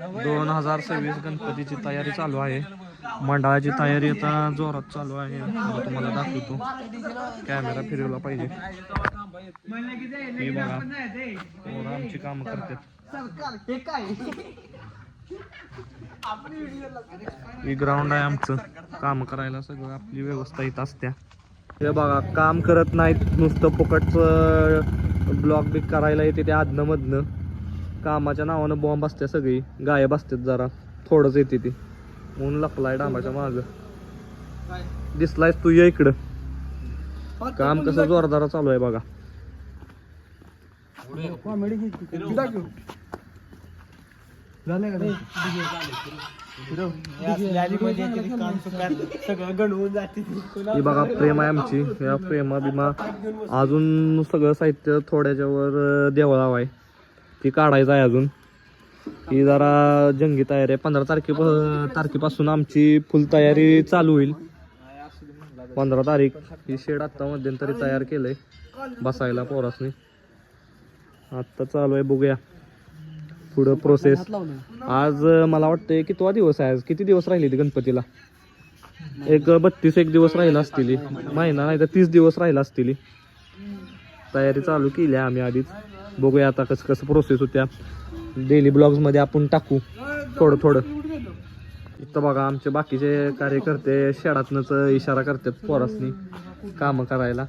2026 गणपतीची तयारी चालू आहे. मंडळाची तयारी आता जोरात चालू आहे. आता तुम्हाला दाखवतो. कॅमेरा फिरवला पाहिजे. हे बघा पोरं आमची कामं करतात. हे ग्राउंड आहे आमचं. काम करायला सगळं आपली व्यवस्था इथं असत्या. हे बघा काम करत नाहीत, नुसतं फुकटचं ब्लॉक बी करायला येते ते आदनं मधनं. कामाच्या नावानं बॉम्ब असते, सगळी गायब असतात. जरा थोडंच येते ती. ऊन लपलाय डांबाच्या माग. दिसलायस तू, ये इकडं. काम कसं जोरदार चालू आहे बघा. ही बघा प्रेम आहे आमची. या प्रेमा बिमा अजून सगळं साहित्य थोड्याच्या वर देवळाव आहे, ती काढायचं आहे अजून. ही जरा जंगी तयारी आहे. 15 तारखेपासून आमची फुल तयारी चालू होईल. 15 तारीख. ही शेड आत्ता मध्यंतरी तयार केलंय बसायला पोरासनी. आत्ता चालू आहे, बघूया पुढं प्रोसेस. आज मला वाटतंय कितवा दिवस आहे आज? किती दिवस राहिले ते गणपतीला? एक 32 दिवस राहिला असतील. महिना नाही तर 30 दिवस राहिला असतील. तयारी चालू केली आहे आम्ही आधीच. बघूया आता कसं कसं प्रोसेस होत्या. डेली ब्लॉग्स मध्ये आपण टाकू थोडं थोडं. इथं बघा आमचे बाकीचे कार्यकर्ते शेडातनच इशारा करतात पोरासनी कामं करायला.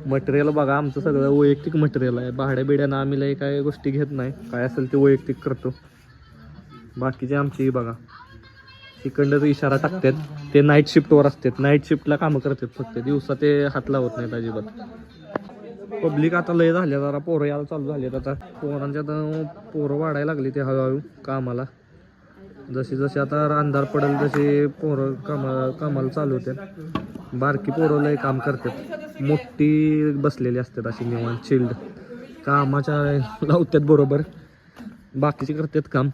मटेरियल बघा आमचं सगळं वैयक्तिक मटेरियल आहे. भाड्या बिड्यानं आम्ही लई काय गोष्टी घेत नाही. काय असेल ते वैयक्तिक करतो. बाकीचे आमची बघा इकडनंच इशारा टाकतात. ते नाईट शिफ्टवर असतात. नाईट शिफ्टला कामं करतात फक्त. दिवसा ते हात लावत नाहीत अजिबात. पब्लिक आता लय झाल्या, जरा पोरं यायला चालू झालेत. आता पोरांच्या पोरं वाढायला लागली ते हळूहळू कामाला. जशी जशी आता अंधार पडेल तसे पोरं कामाला चालू होते. बारकी पोरं लय काम करतात. मोठी बसलेली असतात अशी निवांत चिल्ड. कामाच्या लावतात बरोबर, बाकीचे करतात काम.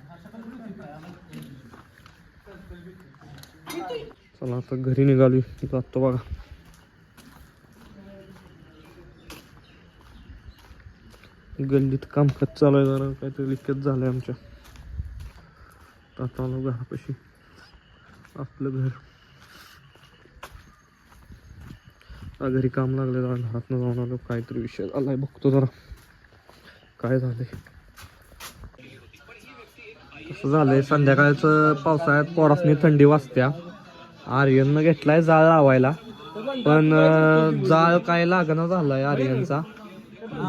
चला आता घरी निघालो जातो बघा. गल्लीत कामकाज चालू आहे, जरा काहीतरी लिकेज झालंय आमच्या. आता आलो घरापाशी, आपलं घर. घरी काम लागले, जरा घरातनं जाऊन आलो. काहीतरी विषय झालाय, बघतो जरा काय झालंय. कसं झालंय संध्याकाळचं पावसाळ्यात पोरासनी थंडी वाजत्या. आर्यननं घेतलाय जाळ लावायला, पण जाळ काय लागणं झालाय आर्यनचा.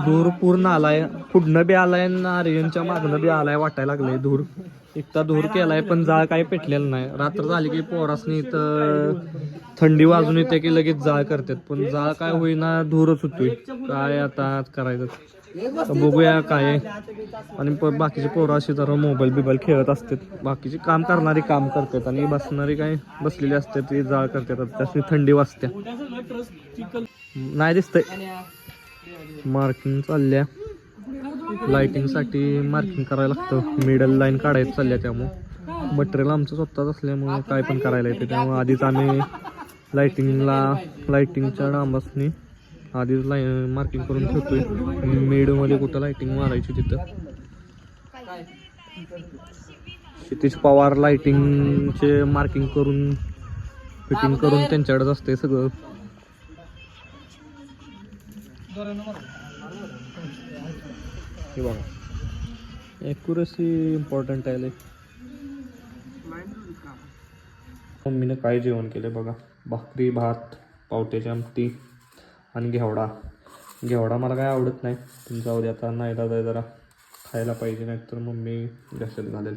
धूर पूर्ण आलाय, पुढनं बी आलाय आणि आर्यनच्या मागणं बी आलाय. वाटायला लागलंय धूर. इतका धूर केलाय पण जाळ काही पेटलेलं नाही. रात्र झाली की पोरासनी इथं थंडी वाजून येते की लगेच जाळ करतात, पण जाळ काय होईना, धूरच होतोय. काय आता करायचं बघूया काय. आणि बाकीचे पोरं अशी जरा मोबाईल बिबाईल खेळत असतात. बाकीचे काम करणारी काम करतात आणि बसणारी काय बसलेली असतात ती जाळ करतात. त्याची थंडी वाजते. नाही दिसतंय मार्किंग चालल्या. लाइटिंग साठी मार्किंग करायला लागतं. मिडल लाईन काढायचं चालल्या. त्यामुळं मटेरियल आमचं स्वतःच असल्यामुळं काय पण करायला येते. त्यामुळे आधीच आम्ही लाइटिंगच्या डांबासनी आधीच मार्किंग करून ठेवतोय. मिडमध्ये कुठं लाइटिंग मारायची तिथं. क्षितिज पवार लाइटिंगचे मार्किंग करून फिटिंग करून त्यांच्याकडेच असते सगळं. हे बघा ॲक्युरसी इम्पॉर्टंट आहे. मम्मीनं काय जेवण केलं बघा. भाकरी, भात, पावट्याची आमटी आणि घेवडा. घेवडा मला काय आवडत नाही, पण जाऊ दे आता. नाही दादा जरा खायला पाहिजे, नाहीतर मम्मी घशात घालेल.